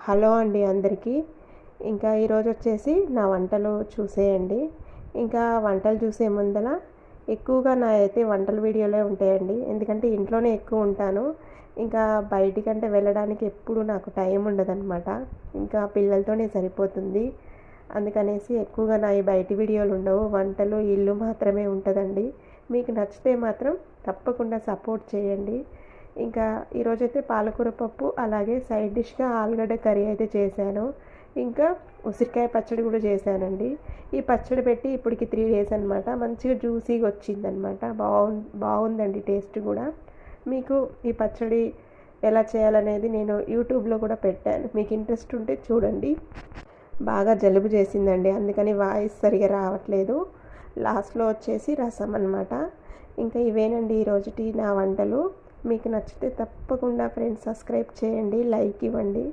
Hello అండి అందరికీ. ఇంకా ఈరోజు వచ్చేసి నా వంటలు చూసేయండి. ఇంకా వంటలు చూసే ముందల ఎక్కువగా నా అయితే వంటల వీడియోలే ఉంటాయండి. ఎందుకంటే ఇంట్లోనే ఎక్కువ ఉంటాను. ఇంకా బయటికంటే వెళ్ళడానికి ఎప్పుడు నాకు టైం ఉండదన్నమాట. ఇంకా పిల్లలతోనే సరిపోతుంది. అందుకనేసి ఎక్కువగా నా ఈ బయటి వీడియోలు ఉండవు. వంటలు ఇల్లు మాత్రమే ఉంటుందండి. మీకు నచ్చితే మాత్రం తప్పకుండా సపోర్ట్ చేయండి. ఇంకా ఈరోజైతే పాలకూర పప్పు అలాగే సైడ్ డిష్గా ఆలుగడ్డ కర్రీ అయితే చేశాను. ఇంకా ఉసిరికాయ పచ్చడి కూడా చేశానండి. ఈ పచ్చడి పెట్టి ఇప్పటికి 3 డేస్ అనమాట. మంచిగా జ్యూసీగా వచ్చిందనమాట. బాగుందండి టేస్ట్ కూడా. మీకు ఈ పచ్చడి ఎలా చేయాలనేది నేను యూట్యూబ్లో కూడా పెట్టాను. మీకు ఇంట్రెస్ట్ ఉంటే చూడండి. బాగా జలుబు చేసిందండి, అందుకని వాయిస్ సరిగా రావట్లేదు. లాస్ట్లో వచ్చేసి రసం అనమాట. ఇంకా ఇవేనండి ఈరోజుటి నా వంటలు. మీకు నచ్చితే తప్పకుండా ఫ్రెండ్స్ సబ్స్క్రైబ్ చేయండి, లైక్ ఇవ్వండి.